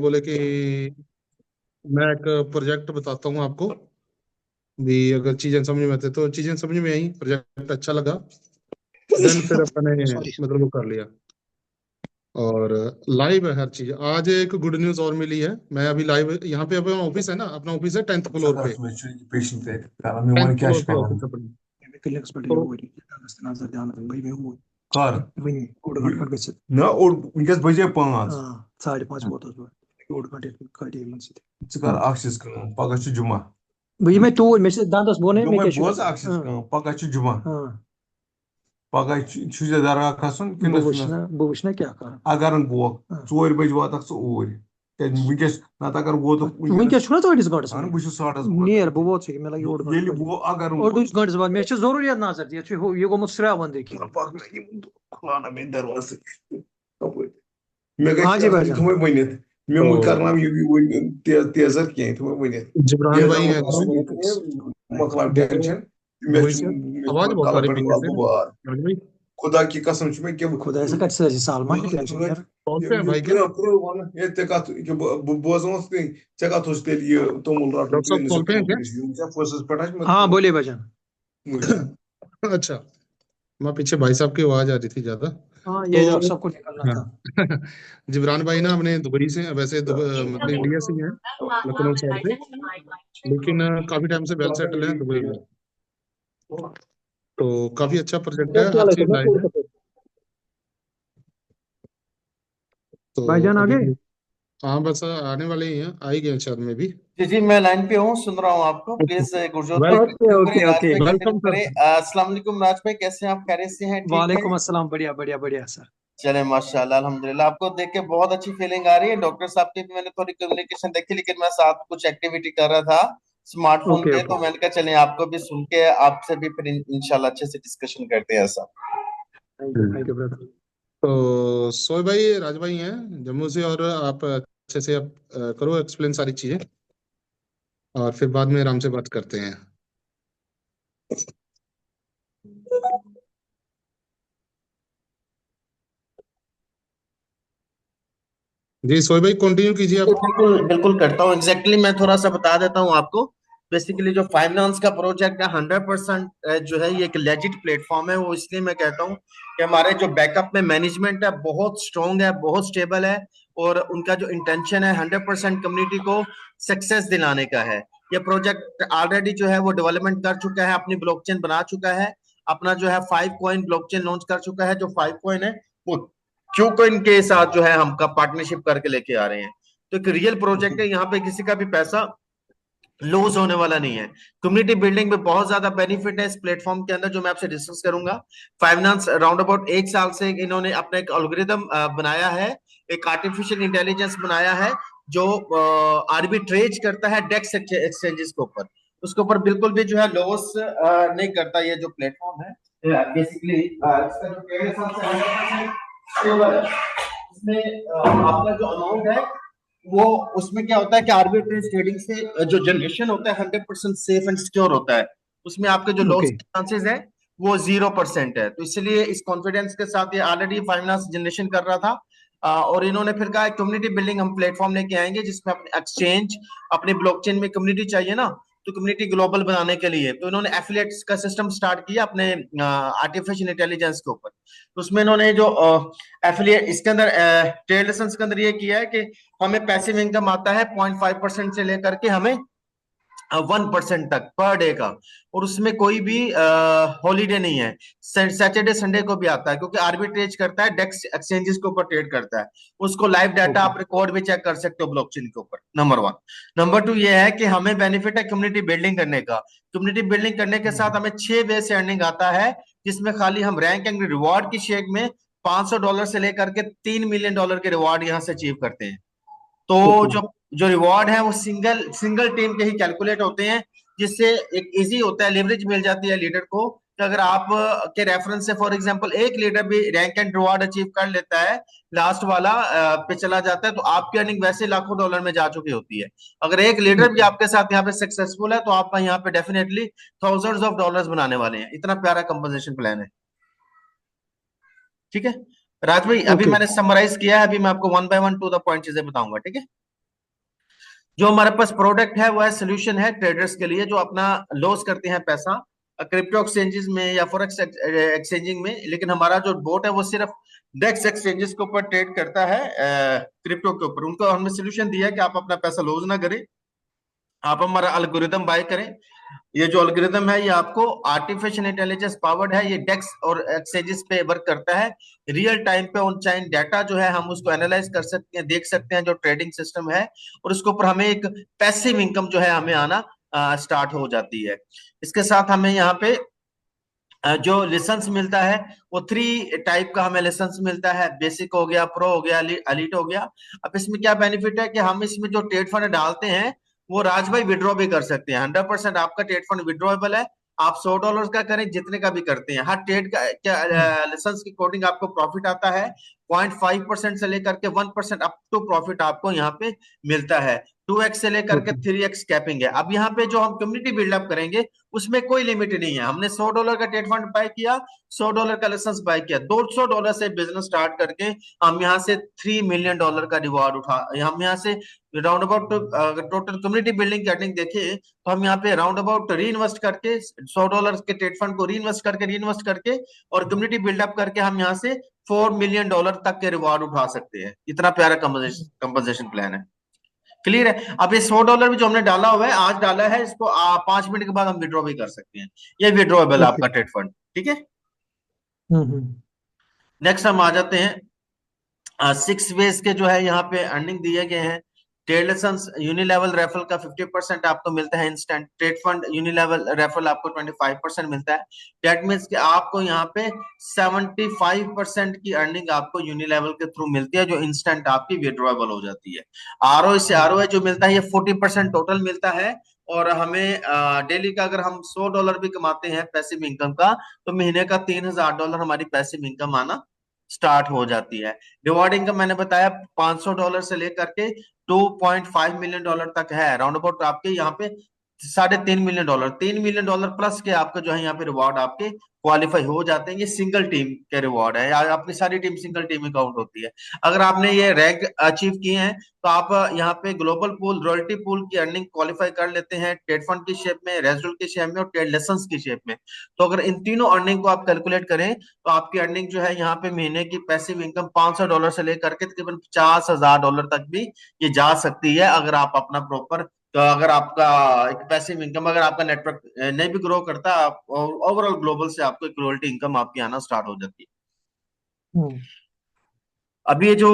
बोले कि मैं एक प्रोजेक्ट बताता हूँ आपको भी, अगर चीजें समझ में आते तो चीजें समझ में आई, प्रोजेक्ट अच्छा लगा, देन फिर अपने सॉरी। मतलब वो कर लिया। और लाइव है हर चीज। आज एक गुड न्यूज और मिली है, मैं अभी लाइव यहाँ पे, अपना ऑफिस है ना, अपना ऑफिस है 10th फ्लोर पे। मैं 10th क्या फ्लोर पे ऑफिस अपनी। क्लिक्स पे तो वो नजर ध्यान भाई मैं हूँ कर वही ओड घंटे गए ना और वस बजे 5 5:30 वोतस बह ओड घंटे कटे मन से कर अक्सिस पगह जुमा वही मैं तो मे दांतस बोने मे दोमे क्या बोज अक्सिस पगह जुमा हाँ पगह दरगाह खसन कि बह वुना क्या कर अगर गोक 4 बज वात ऊर वस नत अगर वोत वनकस अड़िस घंटस बह साढ़स नियर बह वो मे लगे ओड ये घंटे वो अगर ओड घंटे बाद मे जरूरियत नजर ये गोमुत श्रावन देखिए। खुलाना मे दरवाज मे हाँ जी भाईजान। थमे वन मे तो मु करना ये भी तेजर कह थमे वन जिब्रान भाई हैं इसमें, मकला वो टेंशन दुबई से। आवाज बहुत आ कल रही पे पीछे से गुबार राज भाई। खुदा की कसम मे क्या खुदा से कट सर सालमा की टेंशन यार। कॉल पे हैं भाई क्या? ये ते कत बोजन चे कत तेल ये तोमुल रटन डॉक्टर साहब कॉल पे हैं क्या? फर्स्ट पे हाँ बोलिए भाईजान। अच्छा, मैं पीछे भाई साहब की आवाज आ रही थी ज्यादा। हाँ तो ये डॉक्टर साहब को निकलना हाँ, था। जिब्रान भाई ना अपने दुबई से, वैसे मतलब इंडिया से ही हैं, लखनऊ साइड से, लेकिन काफी टाइम से वेल सेटल हैं दुबई में। तो काफी अच्छा प्रोजेक्ट है, हर चीज लाइव है। तो भाईजान अभी, आगे। हाँ बस आने वाले ही हैं, आ ही गए शायद में भी। जी जी, मैं लाइन पे हूँ, सुन रहा हूँ आपको। प्लीज गुरजोत भाई वेलकम, ओके कंटिन्यू करें, ओके राज ओके। भाई कंटिन्यू वेलकम सर। करें। अस्सलाम वालेकुम राज भाई, कैसे हैं आप? खैरियत से हैं? ठीक है? वालेकुम अस्सलाम, बढ़िया बढ़िया बढ़िया सर। चले माशाल्लाह अल्हम्दुलिल्लाह। आपको देख के बहुत अच्छी फीलिंग आ रही है। डॉक्टर साहब की भी मैंने थोड़ी कम्युनिकेशन देखी, लेकिन मैं साथ कुछ एक्टिविटी कर रहा था स्मार्टफोन ओके पे, ओके। तो मैंने कहा चले आपको भी सुन के आपसे भी फिर इंशाल्लाह अच्छे से डिस्कशन करते हैं ऐसा। Thank you brother. तो सोए भाई राज भाई हैं जम्मू से, और आप अच्छे से आप करो एक्सप्लेन सारी चीजें, और फिर बाद में आराम से बात करते हैं। जी सोए भाई कंटिन्यू कीजिए आप। बिल्कुल बिल्कुल करता हूँ। एग्जैक्टली मैं थोड़ा सा बता देता हूँ आपको। बेसिकली जो फाइनेंस का प्रोजेक्ट है 100% जो है ये एक लेजिट प्लेटफॉर्म है। वो इसलिए मैं कहता हूँ कि हमारे जो बैकअप में मैनेजमेंट है बहुत स्ट्रांग है, बहुत स्टेबल है, और उनका जो इंटेंशन है 100% कम्युनिटी को सक्सेस दिलाने का है। ये प्रोजेक्ट ऑलरेडी जो है वो डेवलपमेंट कर चुका है, अपनी ब्लॉकचेन बना चुका है, अपना जो है 5 कॉइन ब्लॉकचेन लॉन्च कर चुका है। जो 5 कॉइन है वो क्यू कॉइन के साथ जो है हम पार्टनरशिप करके लेके आ रहे हैं। तो एक रियल प्रोजेक्ट है, यहाँ पे किसी का भी पैसा लॉस होने वाला नहीं है। कम्युनिटी बिल्डिंग में बहुत ज्यादा बेनिफिट है इस प्लेटफॉर्म के अंदर, जो मैं आपसे डिस्कस करूंगा। फाइनेंस राउंड अबाउट 1 साल से इन्होंने अपना एक एल्गोरिथम बनाया है, एक आर्टिफिशियल इंटेलिजेंस बनाया है, जो आर्बिट्रेज करता है डेक्स एक्सचेंजेस के ऊपर। उसके ऊपर बिल्कुल भी जो है लॉस नहीं करता ये जो प्लेटफॉर्म है। बेसिकली इसका जो ट्रेड है स्टेबल है। इसमें आपका जो अमाउंट है वो, उसमें क्या होता है कि आर्बिट्रेज ट्रेडिंग से जो जनरेशन होता है 100% सेफ एंड सिक्योर होता है। उसमें आपके जो लॉस ओके के चांसेस है वो 0% है। तो इसलिए इस कॉन्फिडेंस के साथ ये ऑलरेडी फाइनेंस जनरेशन कर रहा था। और इन्होंने फिर कहा कम्युनिटी बिल्डिंग हम प्लेटफॉर्म लेके आएंगे, जिसमें अपने एक्सचेंज, अपनी ब्लॉकचेन में कम्युनिटी चाहिए ना, तो कम्युनिटी ग्लोबल बनाने के लिए तो इन्होंने एफिलिएट्स का सिस्टम स्टार्ट किया अपने आर्टिफिशियल इंटेलिजेंस के ऊपर। तो उसमें इन्होंने जो एफिलिएट इसके अंदर ट्रेड लाइसेंस के अंदर ये किया है कि हमें पैसिव इनकम आता है 0.5% से लेकर के हमें 1% तक पर डे का। और उसमें कोई भी हॉलीडे नहीं है, सैटरडे संडे को भी आता है, क्योंकि आर्बिट्रेज करता है, डेक्स एक्सचेंजेस के ऊपर ट्रेड करता है। उसको लाइव डाटा ओके आप रिकॉर्ड भी चेक कर सकते हो ब्लॉकचेन के ऊपर। नंबर 1। नंबर 2 ये है कि हमें बेनिफिट है कम्युनिटी बिल्डिंग करने का। कम्युनिटी बिल्डिंग करने के साथ हमें 6 वे से अर्निंग आता है, जिसमें खाली हम रैंक एंड रिवॉर्ड की शेप में $500 से लेकर के $3 मिलियन के रिवॉर्ड यहाँ से अचीव करते हैं। तो ओके जो जो रिवॉर्ड है वो सिंगल सिंगल टीम के ही कैलकुलेट होते हैं, जिससे एक इजी होता है, लेवरेज मिल जाती है लीडर को, कि अगर आप के रेफरेंस से फॉर एग्जांपल एक लीडर भी रैंक एंड रिवॉर्ड अचीव कर लेता है, लास्ट वाला पे चला जाता है, तो आपकी अर्निंग वैसे लाखों डॉलर में जा चुकी होती है। अगर एक लीडर भी ओके आपके साथ यहाँ पे सक्सेसफुल है, तो आप यहाँ पे डेफिनेटली थाउजेंड्स ऑफ डॉलर्स बनाने वाले हैं। इतना प्यारा कंपोजिशन प्लान है। ठीक है राज भाई, अभी ओके मैंने समराइज किया है, अभी मैं आपको one by one two the point चीजें बताऊंगा। ठीक है? जो हमारे पास प्रोडक्ट है वो है सोल्यूशन है ट्रेडर्स के लिए जो अपना लॉस करते हैं पैसा क्रिप्टो एक्सचेंजेस में या फॉरेक्स एक्सचेंजिंग में, लेकिन हमारा जो बोट है वो सिर्फ डेक्स एक्सचेंजेस के ऊपर ट्रेड करता है क्रिप्टो के ऊपर। उनको हमने सोल्यूशन दिया है कि आप अपना पैसा लॉस ना करें, आप हमारा एल्गोरिदम बाय करें। ये जो एल्गोरिदम है ये आपको आर्टिफिशियल इंटेलिजेंस पावर्ड है, ये डेक्स और एक्सचेंजेस पे वर्क करता है। रियल टाइम पे ऑन चाइन डाटा जो है हम उसको एनालाइज कर सकते हैं, देख सकते हैं जो ट्रेडिंग सिस्टम है, और उसके ऊपर हमें एक पैसिव इनकम जो है हमें आना स्टार्ट हो जाती है। इसके साथ हमें यहाँ पे जो लाइसेंस मिलता है वो 3 टाइप का हमें लाइसेंस मिलता है, बेसिक हो गया, प्रो हो गया, एलीट हो गया। अब इसमें क्या बेनिफिट है कि हम इसमें जो ट्रेड फंड डालते हैं वो राज भाई विड्रॉ भी कर सकते हैं। 100% आपका ट्रेड फंड विड्रॉएबल है, आप $100 का करें जितने का भी करते हैं, हर ट्रेड का लाइसेंस की कोडिंग आपको प्रॉफिट आता है 0.5% से लेकर के 1% अप टू प्रॉफिट आपको यहाँ पे मिलता है। 2x से लेकर के 3x कैपिंग है। अब यहाँ पे जो हम कम्युनिटी बिल्डअप करेंगे उसमें कोई लिमिट नहीं है। हमने $100 का ट्रेड फंड बाय किया, $100 का लाइसेंस बाय किया, $200 से बिजनेस स्टार्ट करके हम यहाँ से $3 मिलियन का रिवॉर्ड उठा, हम यहाँ से round about total community building की अर्निंग देखे तो हम यहाँ पे राउंड अबाउट री इन्वेस्ट करके $100 के ट्रेड फंड को री इन्वेस्ट करके और कम्युनिटी बिल्डअप करके हम यहाँ से $4 मिलियन तक के रिवॉर्ड उठा सकते हैं। इतना प्यारा कंपनसेशन प्लान है। क्लियर है? अब ये $100 भी जो हमने डाला हुआ है, आज डाला है, इसको 5 मिनट के बाद हम विड्रॉ भी कर सकते हैं। ये विड्रॉएबल आपका ट्रेड फंड। ठीक है, नेक्स्ट हम आ जाते हैं 6 वेज के जो है यहाँ पे अर्निंग दिए गए हैं। ट्रेड लाइसेंस यूनिलेवल रेफरल का 50% आपको मिलता है इंस्टेंट, ट्रेड फंड यूनिलेवल रेफरल आपको 25% मिलता है। दैट मींस कि आपको यहाँ पे 75% की अर्निंग आपको यूनिलेवल के थ्रू मिलती है जो इंस्टेंट आपकी विड्रॉएबल हो जाती है। आरओ से आरओ जो मिलता है ये 40% टोटल मिलता है, और हमें डेली का अगर हम $100 भी कमाते हैं पैसिव इनकम का तो महीने का $3000 हमारी पैसिव इनकम आना स्टार्ट हो जाती है। रिवॉर्ड इनकम मैंने बताया $500 से लेकर के $2.5 मिलियन तक है। राउंड अबाउट आपके यहाँ पे $3.5 मिलियन, $3 मिलियन प्लस के आपके जो है यहाँ पे रिवॉर्ड आपके क्वालिफाई हो जाते हैं। ये सिंगल टीम के रिवॉर्ड है, अपनी सारी टीम सिंगल टीम में काउंट होती है। अगर आपने ये रैंक अचीव किए हैं तो आप यहाँ पे ग्लोबल पूल, रॉयल्टी पूल की अर्निंग क्वालिफाई कर लेते हैं, ट्रेड फंड की शेप में, रेजल्ट की शेप में और ट्रेड लाइसेंस की शेप में। तो अगर इन तीनों अर्निंग को आप कैलकुलेट करें तो आपकी अर्निंग जो है यहाँ पे महीने की पैसिव इनकम $500 से लेकर के तकरीबन $50,000 तक भी ये जा सकती है। अगर आप अपना प्रॉपर, तो अगर आपका एक पैसिव इनकम, अगर आपका नेटवर्क नहीं भी ग्रो करता, आप ओवरऑल ग्लोबल से आपको एक रॉयल्टी इनकम आपकी आना स्टार्ट हो जाती है। अब ये जो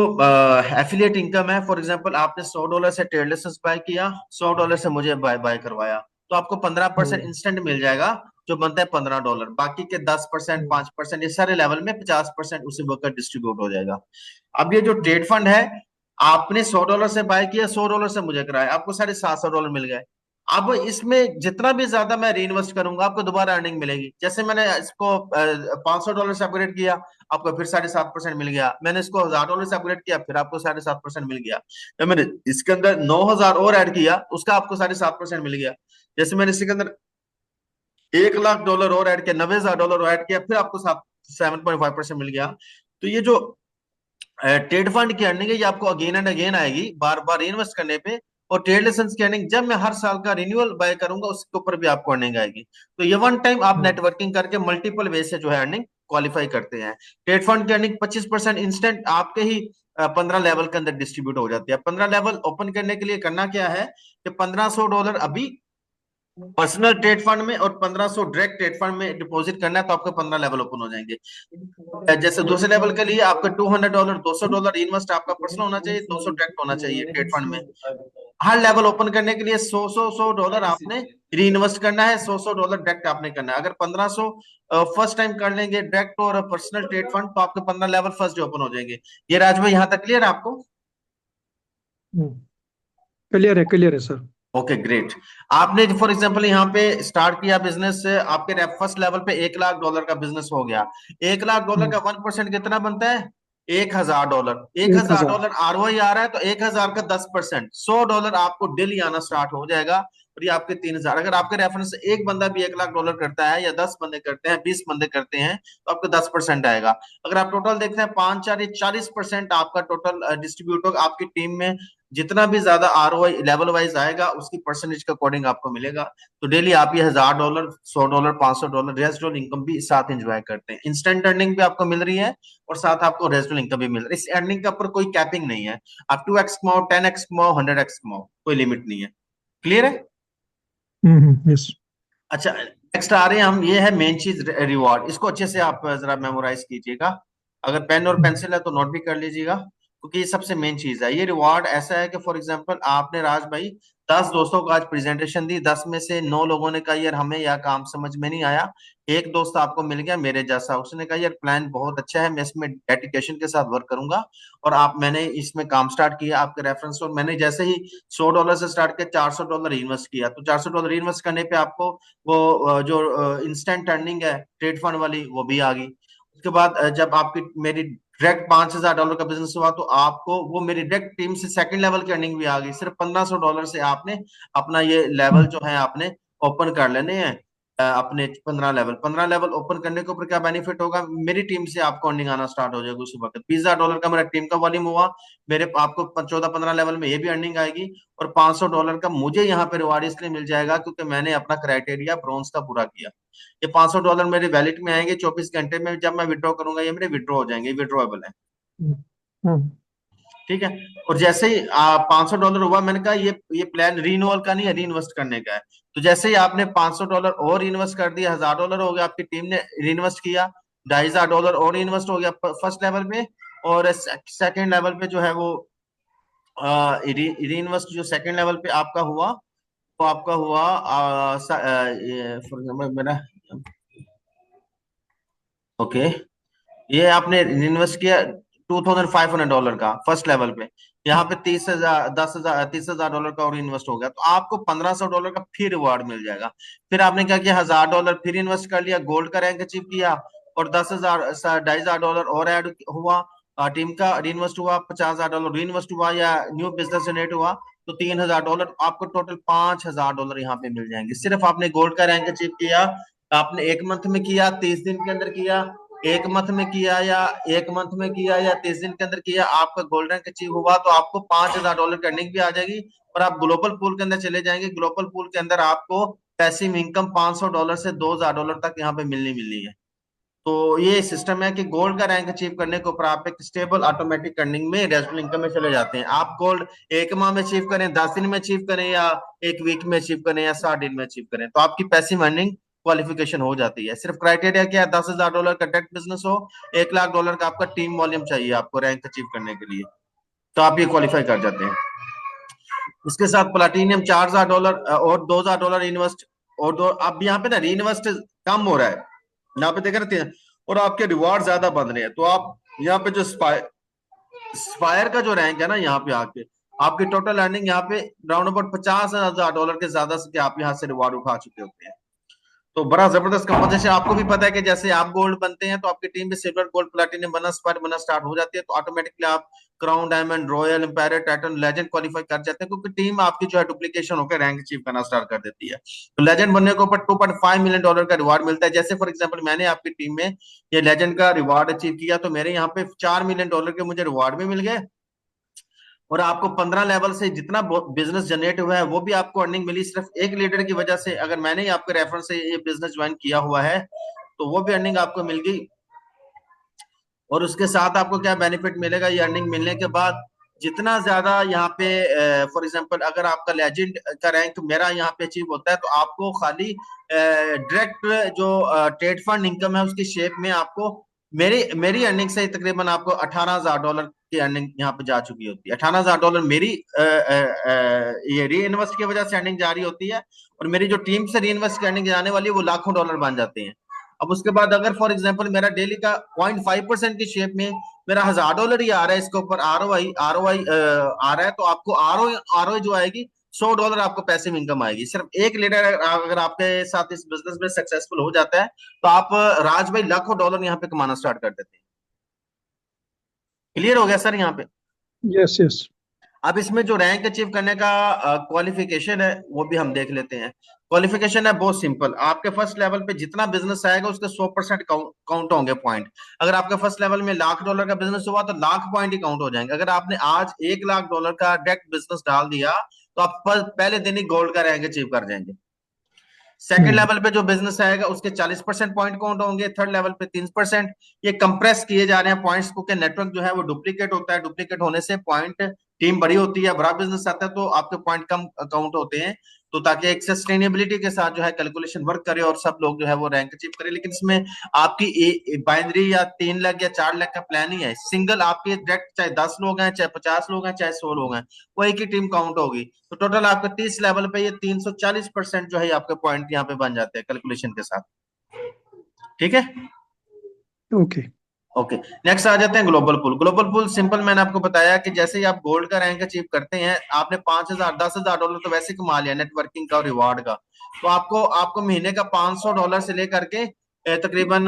एफिलिएट इनकम है, फॉर एग्जांपल आपने $100 से ट्रेड लाइसेंस बाय किया, $100 से मुझे बाय करवाया, तो आपको 15% इंस्टेंट मिल जाएगा जो बनता है $15। बाकी के 10%, 5%, ये सारे लेवल में 50% उसी वक्त डिस्ट्रीब्यूट हो जाएगा। अब ये जो ट्रेड फंड है, आपने $100 से बाय किया, $100 से मुझे कराया, आपको $750 मिल गए। अब इसमें जितना भी ज्यादा मैं री इन्वेस्ट करूंगा आपको दोबारा अर्निंग मिलेगी। जैसे मैंने इसको $500 से अपग्रेड किया, आपको फिर 7.5% मिल गया। मैंने इसको $1000 से अपग्रेड किया, फिर आपको 7.5% मिल गया। तो मैंने इसके अंदर 9000 और ऐड किया, उसका आपको 7.5% मिल गया। जैसे मैंने इसके अंदर $1,00,000 और ऐड किया, $90,000 और ऐड किया, फिर आपको 7.5% मिल गया। तो ये जो ट्रेड फंड की अर्निंग है ये आपको अगेन एंड अगेन आएगी, बार बार इन्वेस्ट करने पे। और ट्रेड लाइसेंस की अर्निंग जब मैं हर साल का रिन्यूअल बाय करूंगा उसके ऊपर भी आपको अर्निंग आएगी। तो ये वन टाइम आप नेटवर्किंग करके मल्टीपल वे से जो है अर्निंग क्वालिफाई करते हैं। ट्रेड फंड की अर्निंग 25% इंस्टेंट आपके ही 15 लेवल के अंदर डिस्ट्रीब्यूट हो जाती है। 15 लेवल ओपन करने के लिए करना क्या है कि $1500 अभी पर्सनल ट्रेड फंड में और 1500 डायरेक्ट ट्रेड फंड में डिपॉजिट करना है, तो आपके 15 लेवल ओपन हो जाएंगे। जैसे दूसरे लेवल के लिए आपका $200, $200 इन्वेस्ट आपका पर्सनल होना चाहिए, 200 डायरेक्ट होना चाहिए ट्रेड फंड में। हर लेवल ओपन करने के लिए $100 आपने री इन्वेस्ट करना है, $100 डायरेक्ट आपने करना है। अगर 1500 फर्स्ट टाइम कर लेंगे डायरेक्ट और पर्सनल ट्रेड फंड, तो आपके 15 लेवल फर्स्ट ओपन हो जाएंगे। ये राज भाई यहाँ तक क्लियर है आपको? क्लियर है सर। Okay great. आपने फॉर एग्जांपल यहाँ पे स्टार्ट किया बिजनेस, आपके फर्स्ट लेवल पे $1,00,000 का बिजनेस हो गया। $1,00,000 का 1% कितना बनता है? $1,000। $1,000 आरओआई आ रहा है तो 1,000 का 10%, $100 आपको डेली आना स्टार्ट हो जाएगा। और ये आपके 3,000। अगर आपके रेफरेंस से एक बंदा भी $1,00,000 करता है, या 10 बंदे करते हैं, 20 बंदे करते हैं, तो आपको 10% आएगा। अगर आप टोटल देखते हैं 5, 4 या 40% आपका टोटल डिस्ट्रीब्यूट होगा आपकी टीम में। जितना भी ज्यादा ROI लेवल वाइज आएगा उसकी परसेंटेज के अकॉर्डिंग आपको मिलेगा। तो डेली आप ये $1,000, $100, $500 रेजिडुअल इनकम भी साथ एंजॉय करते हैं। इंस्टेंट अर्निंग भी आपको मिल रही है और साथ आपको रेजिडुअल इनकम भी मिल रही है। इस अर्निंग के ऊपर कोई कैपिंग नहीं है। आप 2x कमाओ, 10x कमाओ, 100x कमाओ, कोई लिमिट नहीं है। क्लियर है? यस। अच्छा, नेक्स्ट आ रहे हैं हम। ये है मेन चीज, रिवॉर्ड। इसको अच्छे से आप जरा मेमोराइज कीजिएगा। अगर पेन और पेंसिल है तो नोट भी कर लीजिएगा, क्योंकि ये सबसे मेन चीज है। ये रिवॉर्ड ऐसा है कि फॉर एग्जांपल आपने राज भाई 10 दोस्तों को आज प्रेजेंटेशन दी, 10 में से 9 लोगों ने कहा यार हमें यह काम समझ में नहीं आया। एक दोस्त आपको मिल गया मेरे जैसा, उसने कहा यार प्लान बहुत अच्छा है, मैं इसमें डेडिकेशन के साथ वर्क करूंगा। और मैंने इसमें काम स्टार्ट किया आपके रेफरेंस, और मैंने जैसे ही $100 से स्टार्ट किया, $400 इन्वेस्ट किया। तो $400 इन्वेस्ट करने पे आपको वो जो इंस्टेंट अर्निंग है ट्रेड फंड वाली, वो भी आ गई। उसके बाद जब आपकी मेरी डायरेक्ट $5,000 का बिजनेस हुआ, तो आपको वो मेरी डायरेक्ट टीम से सेकंड लेवल की अर्निंग भी आ गई। सिर्फ $1,500 से आपने अपना ये लेवल जो है आपने ओपन कर लेने हैं। अपने 15 लेवल ओपन करने के ऊपर क्या बेनिफिट होगा, मेरी टीम से आपको अर्निंग आना स्टार्ट हो जाएगी। उसी वक्त $20,000 का मेरा टीम का वॉल्यूम हुआ, मेरे आपको 14-15 लेवल में ये भी अर्निंग आएगी। और $500 का मुझे यहाँ पे रिवार्ड इसलिए मिल जाएगा क्योंकि मैंने अपना क्राइटेरिया ब्रॉन्ज का पूरा किया। ये $500 मेरे वैलेट में आएंगे 24 घंटे में। जब मैं विड्रॉ करूंगा ये मेरे विड्रॉ हो जाएंगे, विड्रॉएबल है। ठीक है। और जैसे ही $500 हुआ, मैंने कहा ये प्लान रीइन्वॉल्व का नहीं है, रीइन्वेस्ट करने का है। तो जैसे ही आपने $500 और इन्वेस्ट कर दिया, $1,000 हो गया, आपकी टीम ने रीइन्वेस्ट किया, $2,500 और इन्वेस्ट हो गया फर्स्ट लेवल पे। और सेकंड लेवल पे जो है वो रीइन्वेस्ट जो सेकंड लेवल पे आपका हुआ, तो आपका हुआ फॉर एग्जाम्पल मेरा ओके, ये आपने इन्वेस्ट किया $2,500 का फर्स्ट लेवल पे। यहाँ पे 30,000 का और इन्वेस्ट हो गया, तो आपको $1,500 का फिर रिवार्ड मिल जाएगा। फिर आपने क्या किया, $1,000 फिर इन्वेस्ट कर लिया, गोल्ड का रैंक अचीव किया, और $2,500 और ऐड हुआ, टीम का रीइन्वेस्ट हुआ, $50,000 रीइन्वेस्ट हुआ, या न्यू बिजनेस जनरेट हुआ, तो $3,000, आपको टोटल $5,000 यहाँ पे मिल जाएंगे। सिर्फ आपने गोल्ड का रैंक अचीव किया, आपने 1 मंथ में किया, 30 दिन के अंदर किया, 1 मंथ में किया, या 1 मंथ में किया, या 30 दिन के अंदर किया, आपका गोल्ड रैंक अचीव हुआ, तो आपको $5,000 की अर्निंग भी आ जाएगी। और आप ग्लोबल पूल के अंदर चले जाएंगे। ग्लोबल पूल के अंदर आपको पैसिव इनकम $500 से $2,000 तक यहाँ पे मिलनी है। तो ये सिस्टम है कि गोल्ड का रैंक अचीव करने के ऊपर आप एक स्टेबल ऑटोमेटिक अर्निंग में, रेजिडुअल इनकम में चले जाते हैं। आप गोल्ड 1 माह में अचीव करें, 10 दिन में अचीव करें, या 1 वीक में अचीव करें, या 60 दिन में अचीव करें, तो आपकी पैसिव अर्निंग क्वालिफिकेशन हो जाती है। सिर्फ क्राइटेरिया क्या है, $10,000 का डायरेक्ट बिजनेस हो, $1,00,000 का आपका टीम वॉल्यूम चाहिए आपको रैंक अचीव करने के लिए, तो आप ये क्वालिफाई कर जाते हैं। इसके साथ प्लाटीनियम $4,000 और $2,000 इन्वेस्ट, और अब यहाँ पे ना री इन्वेस्ट कम हो रहा है, यहाँ पे देख रहे थे, और आपके रिवार्ड ज्यादा बन रहे हैं। तो आप यहाँ पे जो स्पायर का जो रैंक है ना, यहाँ पे आके आपकी टोटल अर्निंग यहाँ पे राउंड अबाउट $50,000 के ज्यादा से आप यहाँ से रिवार्ड उठा चुके होते हैं। तो बड़ा जबरदस्त कंपोजिशन। आपको भी पता है कि जैसे आप गोल्ड बनते हैं तो आपकी टीम भी सिल्वर, गोल्ड, प्लैटिनम बनना, स्पायर बनना स्टार्ट हो जाती है, तो ऑटोमेटिकली आप crown, diamond, royal, empire, titan, legend qualify कर जाते हैं, क्योंकि टीम आपकी जो है डुप्लीकेशन होकर रैंक अचीव करना स्टार्ट कर देती है। तो लेजेंड बनने के ऊपर $2.5 मिलियन का रिवार्ड मिलता है। जैसे फॉर एग्जाम्पल मैंने आपकी टीम में ये लेजेंड का रिवार्ड अचीव किया, तो मेरे यहाँ पे $4 मिलियन के मुझे रिवार्ड भी मिल गए, और आपको 15 लेवल से जितना बिजनेस जनरेट हुआ है वो भी आपको अर्निंग मिली, सिर्फ एक लीडर की वजह से। अगर मैंने ही आपके रेफरेंस से ये बिजनेस ज्वाइन किया हुआ है तो वो भी अर्निंग आपको मिल गई। और उसके साथ आपको क्या बेनिफिट मिलेगा, ये अर्निंग मिलने के बाद जितना ज्यादा यहाँ पे फॉर एग्जांपल अगर आपका लेजेंड का रैंक मेरा यहाँ पे अचीव होता है, तो आपको खाली डायरेक्ट जो ट्रेड फंड इनकम है उसकी शेप में आपको मेरी अर्निंग से तकरीबन आपको $18,000 की अर्निंग यहाँ पे जा चुकी होती है। $18,000 मेरी ये री इन्वेस्ट की वजह से अर्निंग जारी होती है, और मेरी जो टीम से री इन्वेस्ट की अर्निंग जाने वाली है वो लाखों डॉलर बन जाते हैं। अब उसके बाद अगर फॉर एग्जांपल मेरा डेली का 0.5% की शेप में मेरा $1,000 ही आ रहा है, इसके ऊपर ROI आ रहा है, तो आपको ROI जो आएगी $100 आपको पैसिव इनकम आएगी। सिर्फ एक लीडर अगर आपके साथ इस बिजनेस में सक्सेसफुल हो जाता है तो आप राज भाई लाखों डॉलर यहाँ पे कमाना स्टार्ट कर देते हैं। क्लियर हो गया सर यहाँ पे? Yes yes. अब इसमें जो रैंक अचीव करने का क्वालिफिकेशन है वो भी हम देख लेते हैं। क्वालिफिकेशन है बहुत सिंपल, आपके फर्स्ट लेवल पे जितना बिजनेस आएगा उसके 100% काउंट होंगे पॉइंट। अगर आपका फर्स्ट लेवल में $1,00,000 का बिजनेस हुआ तो 1,00,000 पॉइंट ही काउंट हो जाएंगे। अगर आपने आज $1,00,000 का डायरेक्ट बिजनेस डाल दिया तो आप पहले दिन ही गोल्ड का रैंक अचीव कर जाएंगे। सेकंड लेवल पे जो बिजनेस आएगा उसके 40% पॉइंट काउंट होंगे, थर्ड लेवल पे 3%। ये कंप्रेस किए जा रहे हैं पॉइंट्स को, नेटवर्क जो है वो डुप्लीकेट होता है, डुप्लीकेट होने से पॉइंट, टीम बड़ी होती है, बड़ा बिजनेस आता है तो आपके पॉइंट कम काउंट होते हैं। तो ताकि एक सस्टेनेबिलिटी के साथ जो है कैलकुलेशन वर्क करे और सब लोग जो है वो रैंक अचीव करे। लेकिन इसमें आपकी बाइनरी या 3 लाख या 4 लाख का प्लान ही है, सिंगल आपके डायरेक्ट चाहे 10 लोग हैं, चाहे 50 लोग हैं, चाहे 100 लोग हैं, वो एक ही टीम काउंट होगी। तो टोटल आपके 30 लेवल पे ये 340% जो है आपके पॉइंट यहाँ पे बन जाते हैं कैलकुलेशन के साथ। ठीक है, ओके। ओके। नेक्स्ट आ जाते हैं global pool. Global pool simple, मैंने आपको बताया कि जैसे ही आप गोल्ड का रैंक अचीव करते हैं, आपने $5,000 $10,000 तो वैसे कमा लिया नेटवर्किंग का और रिवार्ड का, तो आपको महीने का $500 से लेकर के तकरीबन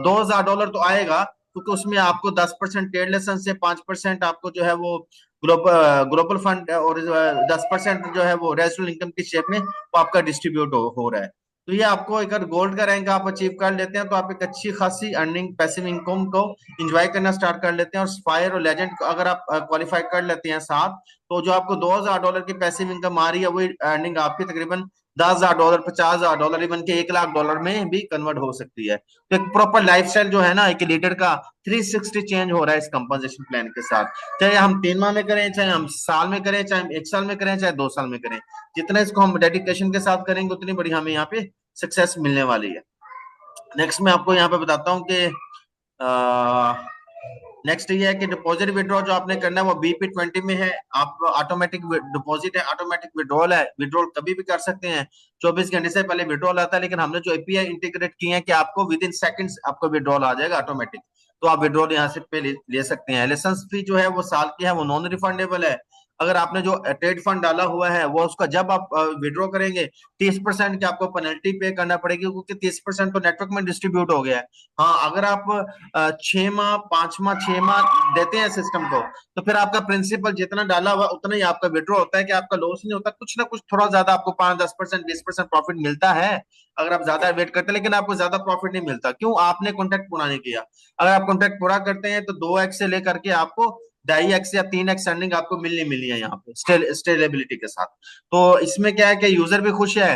$2,000 तो आएगा, क्योंकि उसमें आपको 10% ट्रेड लेसन से, 5% आपको जो है वो ग्लोबल फंड और 10% जो है वो रेजिडुअल इनकम की शेप में वो आपका डिस्ट्रीब्यूट हो रहा है। तो ये आपको अगर गोल्ड का रैंक आप अचीव कर लेते हैं तो आप एक अच्छी खासी अर्निंग पैसिव इनकम को एंजॉय करना स्टार्ट कर लेते हैं। और स्पायर और लेजेंड को अगर आप क्वालिफाई कर लेते हैं साथ, तो जो आपको $2,000 की पैसिव इनकम आ रही है वही अर्निंग आपकी तकरीबन $10,000, $50,000, इवन के $1,00,000 में भी कन्वर्ट हो सकती है। तो एक प्रॉपर लाइफस्टाइल जो है ना एक लीडर का 360 चेंज हो रहा है इस कंपनसेशन प्लान के साथ। चाहे हम 3 माह में करें, चाहे हम साल में करें, चाहे हम 1 साल में करें, चाहे 2 साल में करें, जितना इसको हम डेडिकेशन के साथ करेंगे उतनी बड़ी हमें यहाँ पे सक्सेस मिलने वाली है। नेक्स्ट मैं आपको यहाँ पे बताता हूँ कि नेक्स्ट ये है कि डिपॉजिट विड्रॉ जो आपने करना है वो BP20 में है। आप ऑटोमेटिक डिपॉजिट है, ऑटोमेटिक विड्रॉल है, विड्रॉल कभी भी कर सकते हैं, 24 घंटे से पहले विड्रॉल आता है। लेकिन हमने जो API इंटीग्रेट किए हैं कि आपको विद इन सेकंड्स आपको विड्रॉल आ जाएगा ऑटोमेटिक, तो आप विड्रॉल यहाँ से पे ले सकते हैं। लाइसेंस फी जो है वो साल की है, वो नॉन रिफंडेबल है। अगर आपने जो ट्रेड फंड डाला हुआ है वो उसका जब आप विड्रॉ करेंगे 30% की आपको पेनल्टी पे करना पड़ेगी, क्योंकि 30% तो नेटवर्क में डिस्ट्रीब्यूट हो गया है। हाँ, अगर आप 6 माह 5 माह 6 माह देते हैं सिस्टम को, तो फिर आपका प्रिंसिपल जितना डाला हुआ उतना ही आपका विड्रॉ होता है, कि आपका लॉस नहीं होता, कुछ ना कुछ थोड़ा ज्यादा आपको 5-10% 20% प्रॉफिट मिलता है अगर आप ज्यादा वेट करते हैं, लेकिन आपको ज्यादा प्रॉफिट नहीं मिलता। क्यों? आपने कॉन्ट्रैक्ट पूरा नहीं किया। अगर आप कॉन्ट्रैक्ट पूरा करते हैं तो 2x से लेकर के आपको 2.5x या 3x अर्निंग आपको मिलनी है यहाँ पे स्टेलेबिलिटी के साथ। तो इसमें क्या है कि यूजर भी खुश है,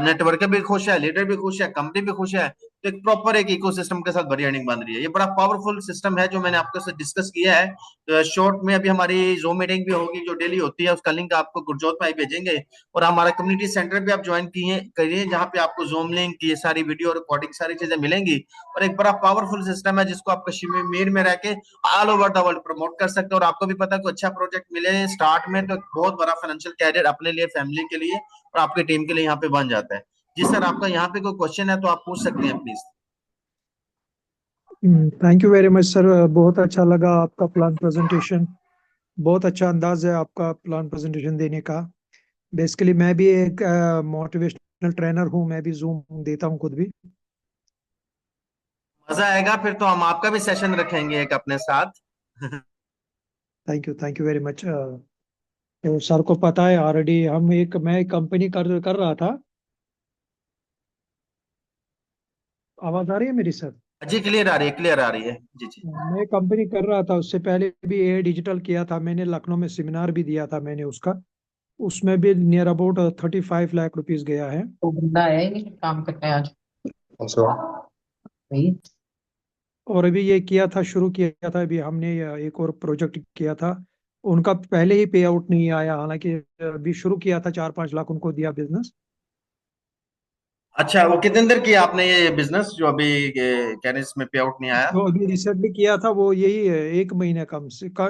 नेटवर्क भी खुश है, लीडर भी खुश है, कंपनी भी खुश है। तो एक प्रॉपर एक इकोसिस्टम के साथ बड़ी अर्निंग बन रही है। ये बड़ा पावरफुल सिस्टम है जो मैंने आपके साथ डिस्कस किया है। तो शॉर्ट में अभी हमारी जूम मीटिंग भी होगी जो डेली होती है, उसका लिंक आपको गुरजोत भाई भेजेंगे। और हमारा कम्युनिटी सेंटर भी आप ज्वाइन करिए, जहाँ पे आपको जूम लिंक, ये सारी वीडियो रिकॉर्डिंग सारी चीजें मिलेंगी। और एक बड़ा पावरफुल सिस्टम है जिसको आप कश्मीर में रह के all over the world promote कर सकते हो। और आपको भी पता है कोई अच्छा प्रोजेक्ट मिले स्टार्ट में तो बहुत बड़ा फाइनेंशियल कैरियर अपने लिए, फैमिली के लिए और आपकी टीम के लिए यहाँ पे बन जाता है। जी सर, आपका यहाँ पे कोई क्वेश्चन है तो आप पूछ सकते हैं please. Thank you very much sir, बहुत अच्छा लगा आपका प्लान प्रेजेंटेशन। बहुत अच्छा अंदाज है आपका प्लान प्रेजेंटेशन देने का। बेसिकली मैं भी एक मोटिवेशनल ट्रेनर हूँ, मैं भी जूम देता हूँ खुद भी। मजा आएगा फिर तो हम आपका भी सेशन रखेंगे एक अपने साथ। Thank you very much. तो सर को पता है ऑलरेडी, मैं एक कंपनी कर रहा था। आवाज आ रही है मेरी सर? जी क्लियर आ रही है, क्लियर आ रही है। जी जी। मैं कंपनी कर रहा था, उससे पहले भी ए डिजिटल किया था मैंने, लखनऊ में सेमिनार भी दिया था मैंने उसका। उसमें भी नियर अबाउट 35 लाख रुपीस गया है। तो बंदा है ही नहीं काम करता है आज अच्छा। भाई। और अभी ये शुरू किया था, अभी हमने एक और प्रोजेक्ट किया था। उनका पहले ही पे आउट नहीं आया, हालांकि अभी शुरू किया था, 4-5 लाख उनको दिया बिजनेस। अच्छा, वो कितने देर किया आपने ये बिजनेस जो अभी कह रहे इसमें पे आउट नहीं आया? जो अभी रिसेंटली किया था वो यही है, 1 महीने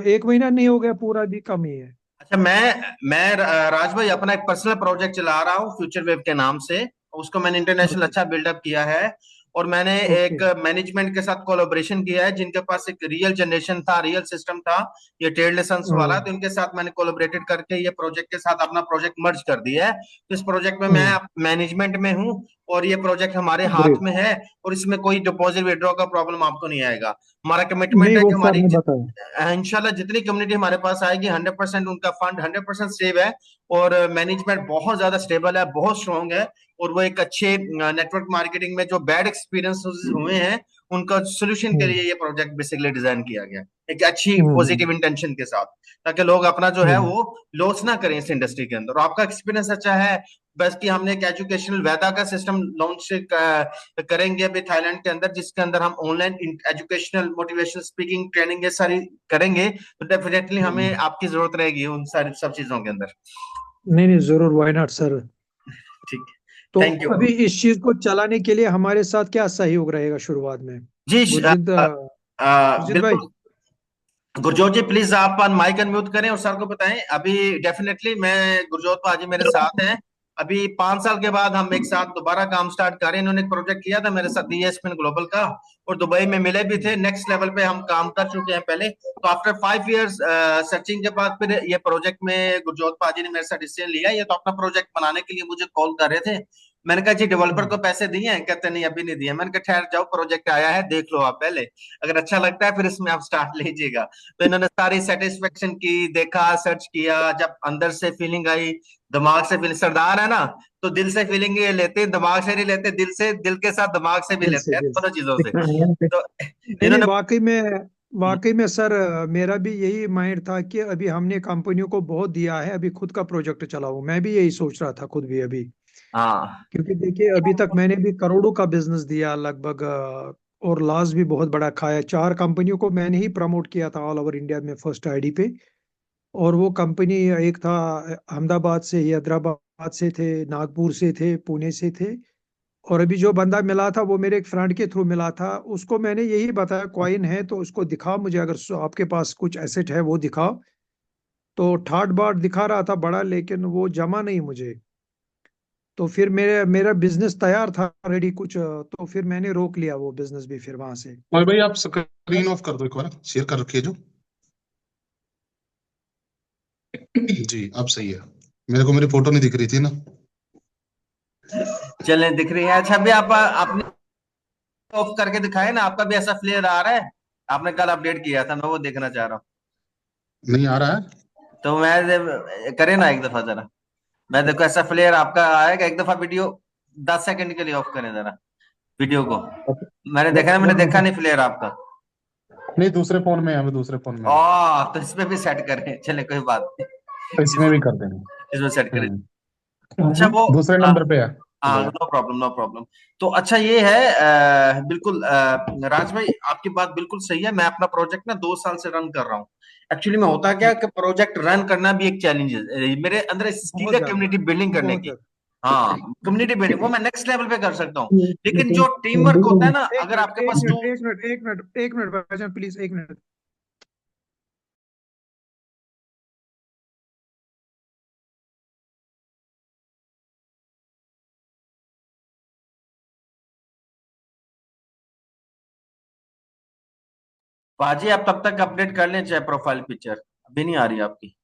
एक महीना नहीं हो गया पूरा, भी कम ही है। अच्छा, मैं राज भाई अपना एक पर्सनल प्रोजेक्ट चला रहा हूँ फ्यूचर वेब के नाम से। उसको मैंने इंटरनेशनल अच्छा बिल्डअप किया है। और मैंने एक मैनेजमेंट के साथ कोलैबोरेशन किया है जिनके पास एक रियल जनरेशन था, रियल सिस्टम था, ये ट्रेड लाइसेंस वाला। तो इनके साथ मैंने कोलैबोरेटेड करके ये प्रोजेक्ट के साथ अपना प्रोजेक्ट मर्ज कर दिया है। तो इस प्रोजेक्ट में मैं मैनेजमेंट में हूँ और ये प्रोजेक्ट हमारे हाथ ग्रेट। में है और इसमें कोई डिपॉजिट विड्रॉ का प्रॉब्लम आपको नहीं आएगा। हमारा कमिटमेंट नहीं, है वो कि सर हमारी ने बताया। इंशाल्लाह जितनी कम्युनिटी हमारे पास आएगी 100% उनका फंड 100% सेव है और मैनेजमेंट बहुत ज्यादा स्टेबल है, बहुत स्ट्रांग है। और वो एक अच्छे नेटवर्क मार्केटिंग में जो बैड एक्सपीरियंस हुए हैं उनका सोल्यूशन के हम्म, लिए ये प्रोजेक्ट बेसिकली डिजाइन किया गया, एक अच्छी हम्म, पॉजिटिव इंटेंशन के साथ, ताकि लोग अपना जो है हम्म, वो लॉस ना करें इस इंडस्ट्री के अंदर। और आपका एक्सपीरियंस अच्छा है। बस कि हमने एक एजुकेशनल वेदा का सिस्टम लॉन्च करेंगे अभी थाईलैंड के अंदर, जिसके अंदर हम online educational motivational speaking training ये सारी करेंगे, तो डेफिनेटली हमें हम्म। आपकी जरूरत रहेगी उन सारी सब चीजों के अंदर। नहीं नहीं, जरूर, वाई नॉट सर। ठीक तो है, थैंक यू। अभी इस चीज को चलाने के लिए हमारे साथ क्या सहयोग रहेगा शुरुआत में? जी गुरजीत भाई। बिल्कुल। गुरजोत जी प्लीज आप माइक अनम्यूट करें और सर को बताएं। अभी डेफिनेटली मैं गुरजोत पाजी मेरे साथ हैं। अभी 5 साल के बाद हम एक साथ दोबारा काम स्टार्ट कर रहे हैं। इन्होंने एक प्रोजेक्ट किया था मेरे साथ डीएसपीएन ग्लोबल का और दुबई में मिले भी थे। नेक्स्ट लेवल पे हम काम कर चुके हैं पहले। तो आफ्टर 5 इयर्स सर्चिंग के बाद फिर ये प्रोजेक्ट में गुरजोत पाजी ने मेरे साथ डिसीजन लिया। ये तो अपना प्रोजेक्ट बनाने के लिए मुझे कॉल कर रहे थे। मैंने कहा जी डेवलपर को पैसे दिए हैं? कहते नहीं अभी नहीं दिए। मैंने कहा ठहर जाओ, प्रोजेक्ट आया है देख लो आप पहले, अगर अच्छा लगता है फिर इसमें आप स्टार्ट लीजिएगा। तो इन्होंने सारी सेटिस्फेक्शन की, देखा, सर्च किया, जब अंदर से फीलिंग आई, दिमाग से फीलिंग, सरदार है ना तो दिल से फीलिंग ये लेते हैं, दिमाग से नहीं लेते, दिल से, दिल के साथ दिमाग से भी दिल लेते से हैं, दिल दोनों चीजों से। से। तो नहीं नहीं, इन्होंने वाकई में सर, मेरा भी यही माइंड था कि अभी हमने कंपनियों को बहुत दिया है, अभी खुद का प्रोजेक्ट चलाऊं। मैं भी यही सोच रहा था खुद भी अभी। हाँ क्योंकि देखिए, अभी तक मैंने भी करोड़ों का बिजनेस दिया लगभग, और लॉस भी बहुत बड़ा खाया। 4 कंपनियों को मैंने ही प्रमोट किया था ऑल ओवर इंडिया में फर्स्ट आईडी पे। और वो कंपनी, एक था अहमदाबाद से, हैदराबाद से थे, नागपुर से थे, पुणे से थे। और अभी जो बंदा मिला था वो मेरे एक फ्रेंड के थ्रू मिला था। उसको मैंने यही बताया, कॉइन है तो उसको दिखाओ मुझे, अगर आपके पास कुछ एसेट है वो दिखाओ। तो ठाट बाट दिखा रहा था बड़ा, लेकिन वो जमा नहीं मुझे। तो फिर मेरे मेरा बिजनेस तैयार था रेडी कुछ, तो फिर मैंने रोक लिया वो बिजनेस भी फिर वहां से। और भाई आप स्क्रीन ऑफ कर दो, एक बार शेयर कर रखिए जो। जी अब सही है। मेरे को मेरी फोटो नहीं दिख रही थी ना। चलें दिख रही है। अच्छा अभी आप अपने ऑफ करके दिखाए ना, आपका भी ऐसा फ्लेयर आ रहा है? आपने कल अपडेट किया था, मैं वो देखना चाह रहा हूँ। नहीं आ रहा है। तो मैं करे ना एक दफा जरा, मैं देखो ऐसा फ्लेयर आपका आएगा। एक दफा वीडियो 10 सेकंड के लिए ऑफ करें जरा वीडियो को। मैंने देखा ना, मैंने देखा नहीं फ्लेयर आपका। नहीं दूसरे फोन में है, अभी दूसरे फोन में है। तो इसमें भी सेट करें, चले कोई बात नहीं। तो इसमें भी कर देंगे। इसमें सेट करें। हम्म। अच्छा वो दूसरे नंबर पे है। हाँ, hello. No problem no problem. तो अच्छा ये है बिल्कुल राज भाई आपकी बात बिल्कुल सही है। मैं अपना प्रोजेक्ट ना 2 साल से रन कर रहा हूँ। एक्चुअली में होता क्या कि प्रोजेक्ट रन करना भी एक चैलेंज है। मेरे अंदर स्किल बहुत है ज्यादा, कम्युनिटी बिल्डिंग करने बहुत की। ज्यादा। हाँ कम्युनिटी बिल्डिंग वो मैं नेक्स्ट लेवल पे कर सकता हूँ। लेकिन जो टीम वर्क होता है ना, एक अगर मिनट, आपके एक पास मिनट, टू। एक मिनट, एक मिनट, एक मिनट भाईजान, प्लीज, एक मिनट। बाजी आप तब तक अपडेट कर लें चाहे प्रोफाइल पिक्चर, अभी नहीं आ रही आपकी।